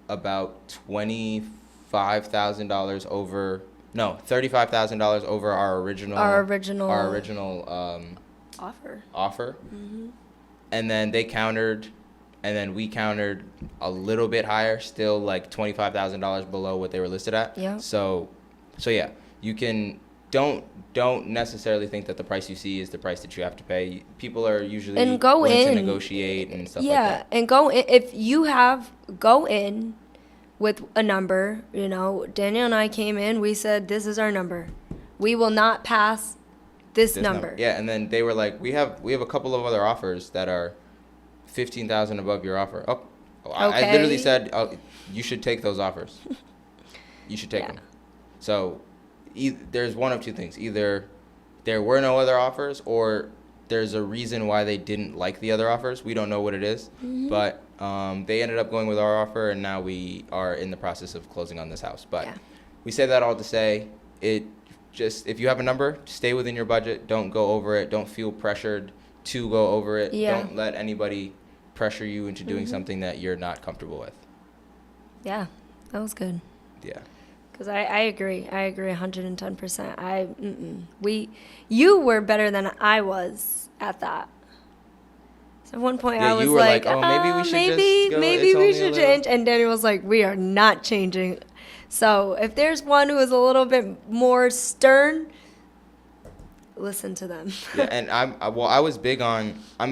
about $25,000 over. No, $35,000 over our original offer. And then they countered, and then we countered a little bit higher, still like $25,000 below what they were listed at. Yeah. So yeah, you can don't necessarily think that the price you see is the price that you have to pay. People are usually willing to negotiate and stuff like that. Yeah, and go in, if you go in with a number. You know, Daniel and I came in. We said, "This is our number. We will not pass this number." Yeah, and then they were like, "We have a couple of other offers that are $15,000 above your offer." Oh, okay. I literally said, "Oh, you should take those offers. You should take them." So, there's one of two things: either there were no other offers, or there's a reason why they didn't like the other offers. We don't know what it is, but they ended up going with our offer, and now we are in the process of closing on this house. But we say that all to say, if you have a number, stay within your budget. Don't go over it. Don't feel pressured to go over it. Don't let anybody pressure you into doing something that you're not comfortable with. Yeah, that was good. Yeah. Because I agree. I agree 110%. You were better than I was at that. So at one point I was like, "Oh, maybe we should maybe we should change." And Daniel was like, "We are not changing." So if there's one who is a little bit more stern, listen to them. Yeah, and I'm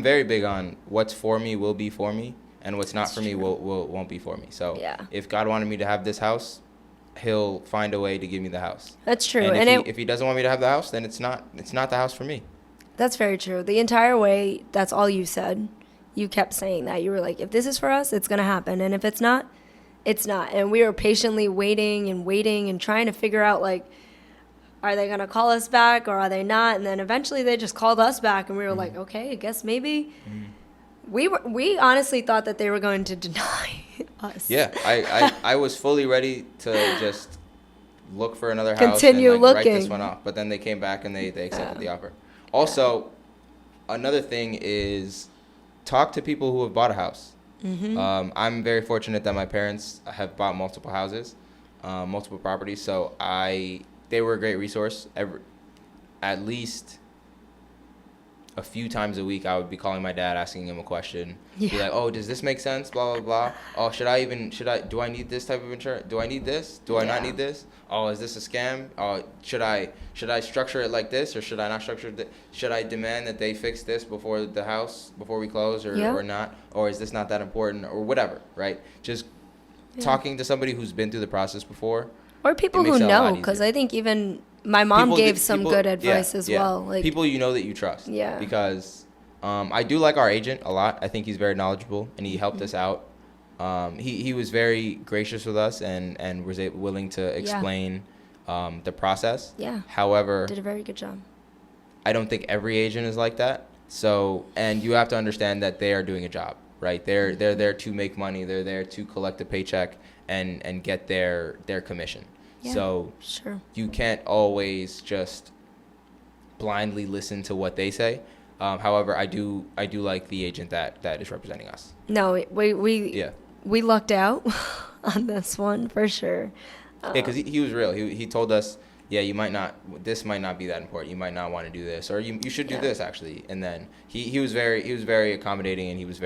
very big on what's for me will be for me, and what's not for me won't be for me. So if God wanted me to have this house, He'll find a way to give me the house. That's true. And if he doesn't want me to have the house, then it's not the house for me. That's very true. The entire way, that's all you said. You kept saying that. You were like, if this is for us, it's going to happen. And if it's not, it's not. And we were patiently waiting and trying to figure out, like, are they going to call us back or are they not? And then eventually they just called us back, and we were like, okay, I guess maybe. We honestly thought that they were going to deny us. Yeah, I was fully ready to just look for another house Continue and looking. write this one off. But then they came back and they accepted the offer. Also, another thing is talk to people who have bought a house. I'm very fortunate that my parents have bought multiple houses, multiple properties. So they were a great resource. At least a few times a week, I would be calling my dad, asking him a question. Be like, "Oh, does this make sense? Blah, blah, blah. Oh, do I need this type of insurance? Do I need this? Do I not need this? Oh, is this a scam? Oh, should I structure it like this, or should I not structure it? Should I demand that they fix this before we close, or not? Or is this not that important, or whatever, right? Just talking to somebody who's been through the process before. Or people who know, because I think even my mom gave some good advice as well. Like people you know that you trust. Yeah. Because I do like our agent a lot. I think he's very knowledgeable, and he helped us out. He was very gracious with us and was willing to explain the process. Yeah. However, did a very good job. I don't think every agent is like that. So, and you have to understand that they are doing a job, right? They're there to make money. They're there to collect a paycheck and get their commission. Yeah, so you can't always just blindly listen to what they say. However, I do like the agent that is representing us. No, we lucked out on this one for sure. Yeah, because he was real. He told us, yeah, this might not be that important. You might not want to do this, or you should do this actually. And then he was very accommodating, and he's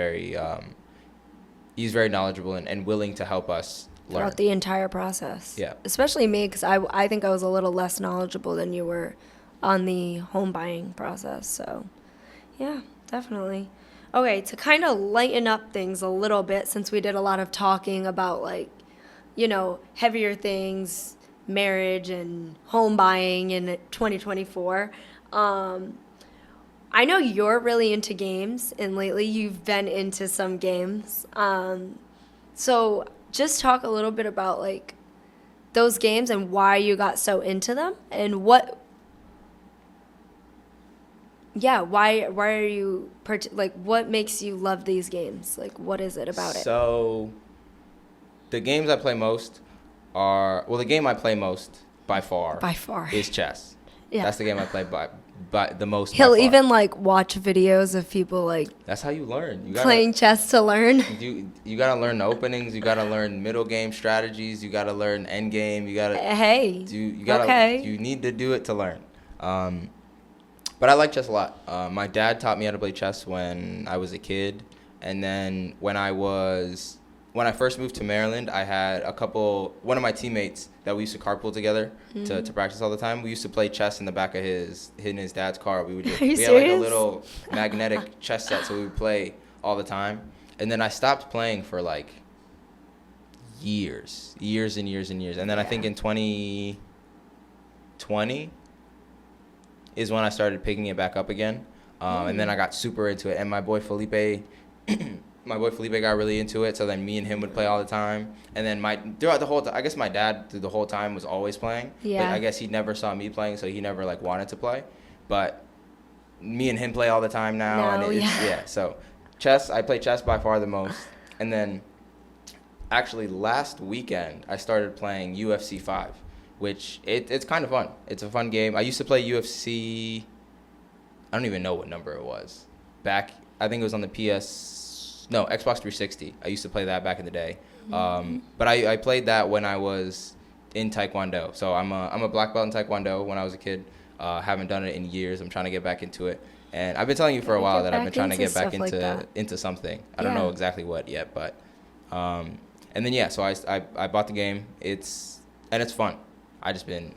very knowledgeable and willing to help us learn throughout the entire process. Yeah. Especially me, because I think I was a little less knowledgeable than you were on the home buying process. So, yeah, definitely. Okay, to kind of lighten up things a little bit, since we did a lot of talking about, like, heavier things, marriage and home buying in 2024. I know you're really into games, and lately you've been into some games. So just talk a little bit about, like, those games and why you got so into them, and why are you, what makes you love these games? Like, what is it about it? So the games I play most the game I play most by far is chess. Yeah. That's the game I play by the most. He'll even, like, watch videos of people, like, that's how you learn. Playing chess to learn. You gotta learn the openings. You gotta learn middle game strategies. You gotta learn end game. You gotta you need to do it to learn. But I like chess a lot. My dad taught me how to play chess when I was a kid, and then when I first moved to Maryland, I had one of my teammates that we used to carpool together to practice all the time. We used to play chess in the back of his dad's car. We had like a little magnetic chess set, so we would play all the time. And then I stopped playing for like years and years and years. And then I think in 2020 is when I started picking it back up again. And then I got super into it. And my boy Felipe got really into it, so then me and him would play all the time. And then throughout the whole time, I guess my dad through the whole time was always playing. Yeah. But I guess he never saw me playing, so he never like wanted to play. But me and him play all the time now. So I play chess by far the most. And then actually last weekend I started playing UFC 5, which it's kind of fun. It's a fun game. I used to play UFC, I don't even know what number it was. Back, I think it was on the Xbox 360. I used to play that back in the day. But I played that when I was in Taekwondo. So I'm a black belt in Taekwondo when I was a kid. Haven't done it in years. I'm trying to get back into it. And I've been telling you for a while that I've been trying to get back into something. I don't know exactly what yet, but and then so I bought the game. It's fun. I just been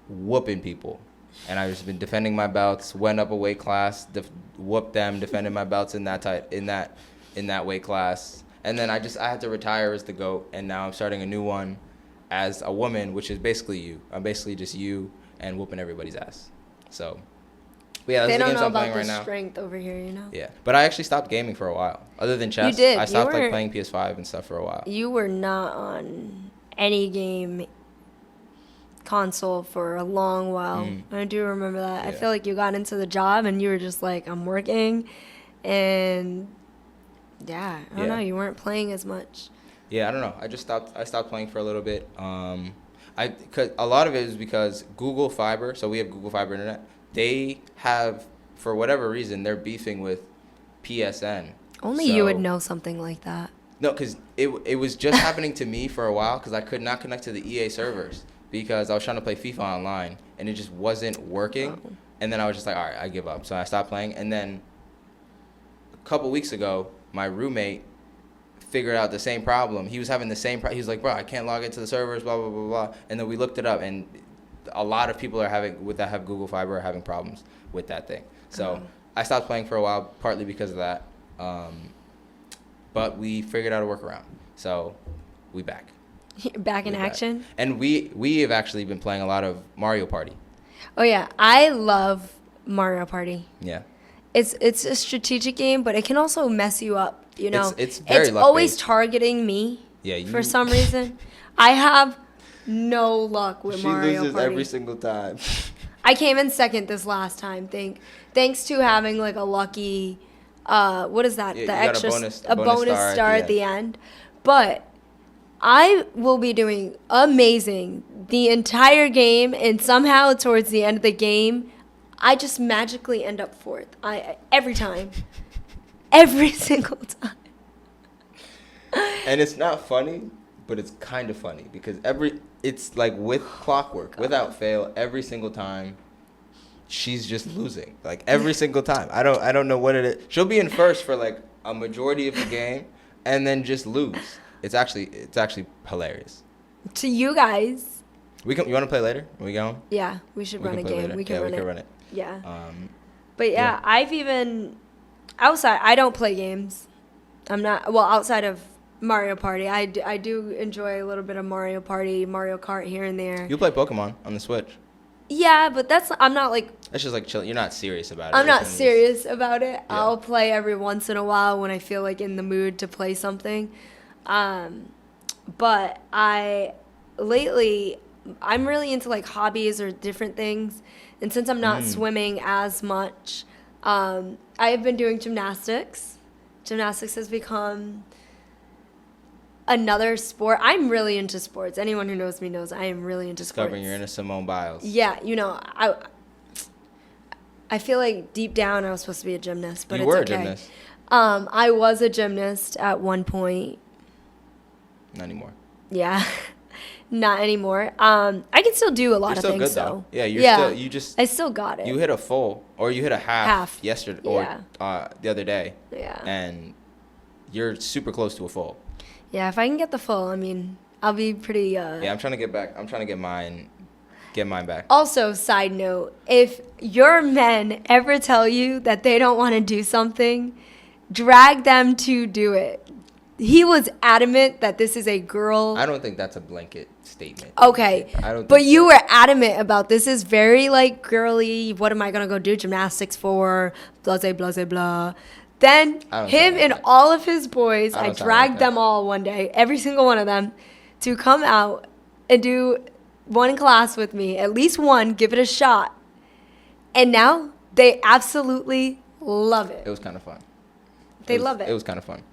whooping people. And I've just been defending my belts, went up a weight class, whooped them, defended my belts in that weight class. And then I had to retire as the GOAT, and now I'm starting a new one as a woman, which is basically you. I'm basically just you and whooping everybody's ass. So, but yeah, that's the games I'm playing right now. They don't know about the strength over here, Yeah, but I actually stopped gaming for a while. Other than chess, you did. I stopped playing PS5 and stuff for a while. You were not on any game console for a long while. I do remember that. Yeah. I feel like you got into the job and you were just like, I'm working, and I don't know, you weren't playing as much. Yeah, I don't know. I stopped playing for a little bit. Cause a lot of it is because Google Fiber, so we have Google Fiber internet. They have, for whatever reason, they're beefing with PSN. Only you would know something like that. No, because it was just happening to me for a while because I could not connect to the EA servers because I was trying to play FIFA online and it just wasn't working. Oh. And then I was just like, all right, I give up. So I stopped playing. And then a couple weeks ago, my roommate figured out the same problem. He was having the same problem. He was like, bro, I can't log into the servers, blah, blah, blah, blah. And then we looked it up, and a lot of people that have Google Fiber are having problems with that thing. So I stopped playing for a while, partly because of that. But we figured out a workaround. So we back. Back in action? And we have actually been playing a lot of Mario Party. Oh, yeah. I love Mario Party. Yeah. It's a strategic game, but it can also mess you up, you know? It's very luck-based. Always targeting me for some reason. I have no luck with Mario Party. She loses every single time. I came in second this last time, thanks to having like a lucky, what is that? Yeah, the extra bonus star at the end. But I will be doing amazing the entire game, and somehow towards the end of the game, I just magically end up fourth. Every time. Every single time. And it's not funny, but it's kind of funny because it's like with clockwork, without fail, every single time she's just losing. Like every single time. I don't know what it is. She'll be in first for like a majority of the game and then just lose. It's actually hilarious. To you guys. You want to play later? Are we going? Yeah, we should run a game. Later. We can run it. Yeah. But yeah, I've even outside. I don't play games. I'm not outside of Mario Party. I do enjoy a little bit of Mario Party, Mario Kart here and there. You play Pokemon on the Switch. Yeah, but I'm not like. That's just like chill. You're not serious about it. I'm not serious about it. Yeah. I'll play every once in a while when I feel like in the mood to play something. But lately I'm really into like hobbies or different things, and since I'm not swimming as much, I have been doing gymnastics. Gymnastics has become another sport. I'm really into sports. Anyone who knows me knows I am really into sports. Discovering you're into Simone Biles. Yeah, I feel like deep down I was supposed to be a gymnast, but you it's were okay. a gymnast. I was a gymnast at one point. Not anymore. Yeah, not anymore. I can still do a lot of things. You're still good though. Yeah, I still got it. You hit a full, or you hit a half yesterday, or the other day. Yeah. And you're super close to a full. Yeah, if I can get the full, I mean, I'll be pretty. Yeah, I'm trying to get back. I'm trying to get mine back. Also, side note: if your men ever tell you that they don't want to do something, drag them to do it. He was adamant that this is a girl. I don't think that's a blanket statement. Okay. But you were adamant about this is very like girly. What am I going to go do gymnastics for? Blah, blah, blah, blah. Then him and all of his boys, I dragged them all one day, every single one of them, to come out and do one class with me. At least one, give it a shot. And now they absolutely love it. It was kind of fun. They love it. It was kind of fun.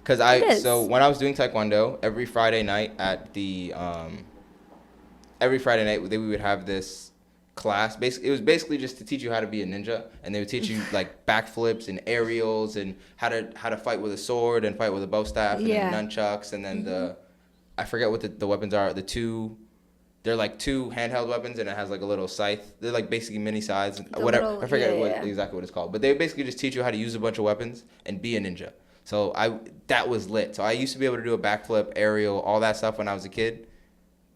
Because so when I was doing Taekwondo, every Friday night we would have this class. It was basically just to teach you how to be a ninja, and they would teach you like backflips and aerials and how to fight with a sword and fight with a bow staff and then nunchucks and then I forget what the weapons are. They're like two handheld weapons, and it has like a little scythe. They're like basically mini scythes. I forget exactly what it's called. But they basically just teach you how to use a bunch of weapons and be a ninja. So that was lit. So I used to be able to do a backflip, aerial, all that stuff when I was a kid.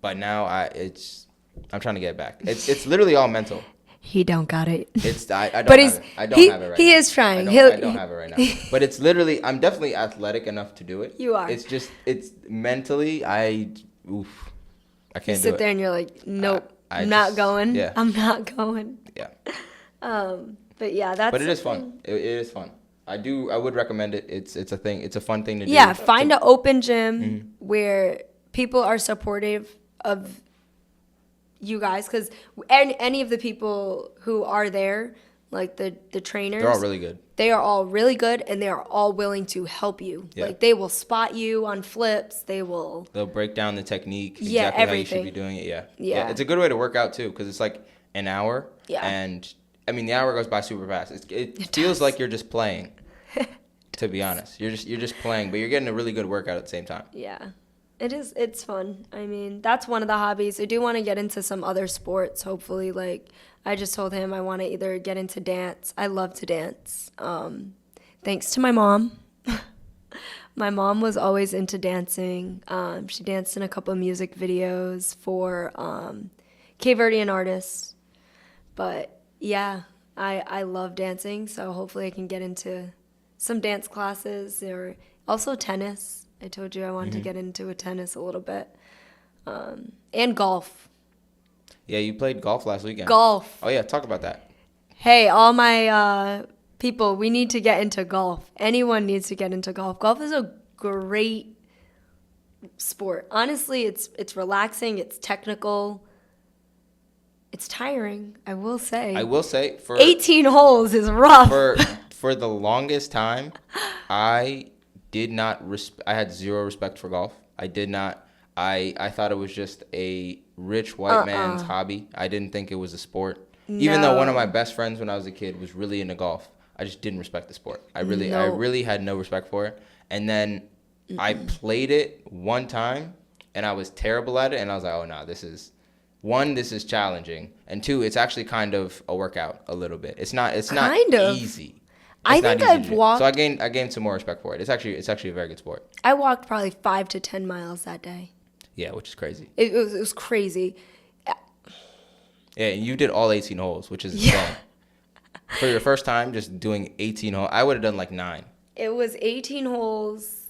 But now I'm trying to get back. It's literally all mental. He don't got it. I don't have it right now. He is trying. I don't have it right now. But it's literally, I'm definitely athletic enough to do it. You are. It's mentally, I can't do it. You sit there and you're like, nope, I'm not going. Yeah. I'm not going. Yeah. But yeah, But it is fun. It is fun. I would recommend it. It's a thing. It's a fun thing to do. Yeah, find an open gym where people are supportive of you guys, because any of the people who are there, like the trainers, they're all really good. They are all really good, and they are all willing to help you. Yeah. Like they will spot you on flips. They'll break down the technique. Exactly how you should be doing it. Yeah. It's a good way to work out too, because it's like an hour. Yeah. And I mean, the hour goes by super fast. It feels like you're just playing. To be honest, you're just playing, but you're getting a really good workout at the same time. Yeah. It is. It's fun. I mean, that's one of the hobbies. I do want to get into some other sports, hopefully. Like, I just told him I want to either get into dance. I love to dance. Thanks to my mom. My mom was always into dancing. She danced in a couple of music videos for Cape Verdean artists. But, yeah, I love dancing, so hopefully I can get into some dance classes or also tennis. I told you I wanted to get into tennis a little bit. And golf. Yeah, you played golf last weekend. Golf. Oh, yeah, talk about that. Hey, all my people, we need to get into golf. Anyone needs to get into golf. Golf is a great sport. Honestly, it's relaxing. It's technical. It's tiring, I will say. For 18 holes is rough. For the longest time, I had zero respect for golf. I did not. I thought it was just a rich white man's hobby. I didn't think it was a sport. No. Even though one of my best friends when I was a kid was really into golf, I just didn't respect the sport. I really had no respect for it. And then I played it one time, and I was terrible at it, and I was like, oh, no, this is challenging, and two, it's actually kind of a workout a little bit. It's not Kind of. easy. I It's not think easy to I've do. walked. So I gained some more respect for it. It's actually a very good sport. I walked probably 5 to 10 miles that day. Yeah, which is crazy. It was crazy. Yeah, and you did all 18 holes, which is insane. For your first time, just doing 18 holes, I would have done like 9. It was 18 holes.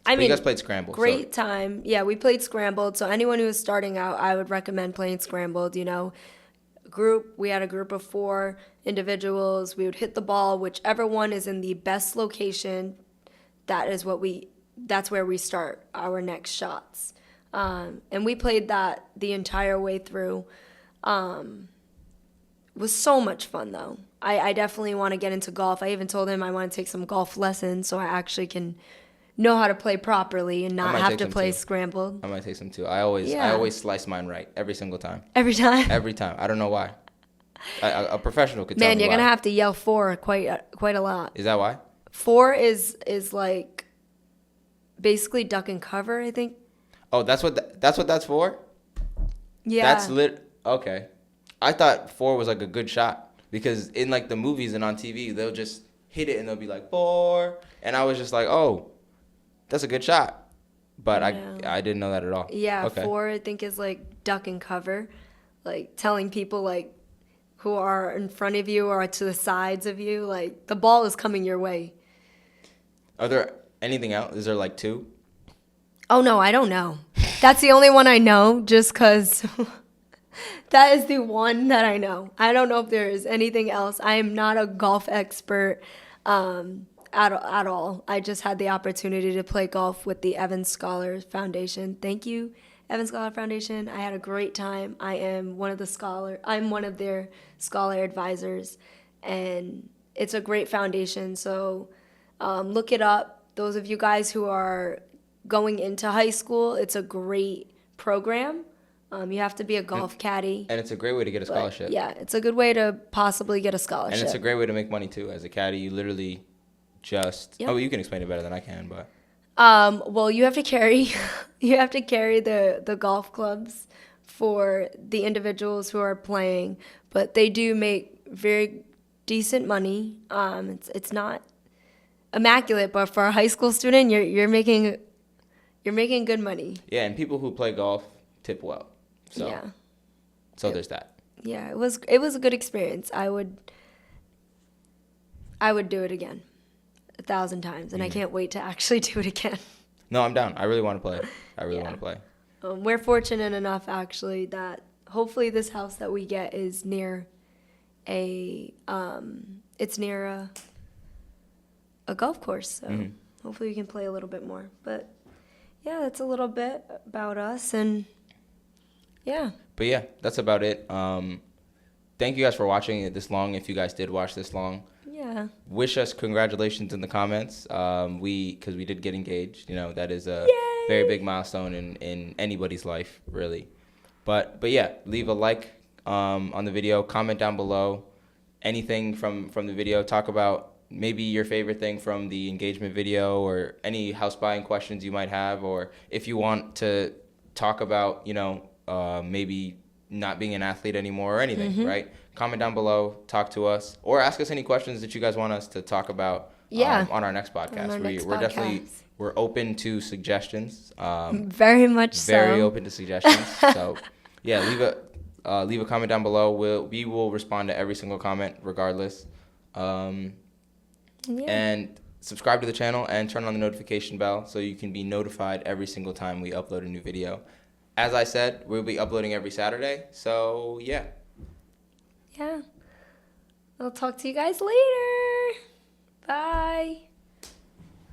You guys played Scramble. Great time. Yeah, we played Scrambled. So anyone who is starting out, I would recommend playing Scrambled. We had a group of 4 individuals. We would hit the ball, whichever one is in the best location. That's where we start our next shots. And we played that the entire way through. It was so much fun, though. I definitely want to get into golf. I even told him I want to take some golf lessons so I actually can know how to play properly and not have to play Scrambled. I might take some too. I always slice mine right every single time. Every time? Every time. I don't know why. A professional could tell me Man, you're why. going to have to yell 4 quite a lot. Is that why? 4 is like basically duck and cover, I think. Oh, that's what that's for? Yeah. That's okay. I thought 4 was like a good shot because in like the movies and on TV, they'll just hit it and they'll be like 4, and I was just like, "Oh, that's a good shot." But I didn't know that at all. Yeah, okay. 4 I think is like duck and cover, like telling people like who are in front of you or to the sides of you, like the ball is coming your way. Are there anything else? Is there like 2? Oh no, I don't know. That's the only one I know, just because that is the one that I know. I don't know if there is anything else. I am not a golf expert at all. I just had the opportunity to play golf with the Evans Scholar Foundation. Thank you, Evans Scholar Foundation. I had a great time. I'm one of their scholar advisors, and it's a great foundation. So look it up. Those of you guys who are going into high school, it's a great program. You have to be a golf caddy. And it's a great way to get a scholarship. Yeah, it's a good way to possibly get a scholarship. And it's a great way to make money too. As a caddy, you literally just... Yep. Oh, you can explain it better than I can, but... Well, you have to carry the golf clubs for the individuals who are playing, but they do make very decent money. It's not immaculate, but for a high school student, you're making good money. Yeah, and people who play golf tip well. So, yeah. So there's that. Yeah, it was a good experience. I would do it again 1,000 times, and I can't wait to actually do it again. No, I'm down. I really want to play. I really want to play. We're fortunate enough, actually, that hopefully this house that we get is near a golf course. So hopefully we can play a little bit more. But yeah, that's a little bit about us, and yeah. But yeah, that's about it. Thank you guys for watching it this long. If you guys did watch this long, Yeah. wish us congratulations in the comments. Because we did get engaged. That is a Yay! very big milestone in anybody's life, really. But yeah, leave a like on the video. Comment down below anything from the video. Talk about maybe your favorite thing from the engagement video, or any house buying questions you might have, or if you want to talk about maybe not being an athlete anymore or anything, right? Comment down below, talk to us, or ask us any questions that you guys want us to talk about on our next podcast. We're open to suggestions. Very much so. Very open to suggestions. So yeah, leave a comment down below. We will respond to every single comment regardless. And subscribe to the channel and turn on the notification bell so you can be notified every single time we upload a new video. As I said, we'll be uploading every Saturday. So yeah. Yeah. I'll talk to you guys later.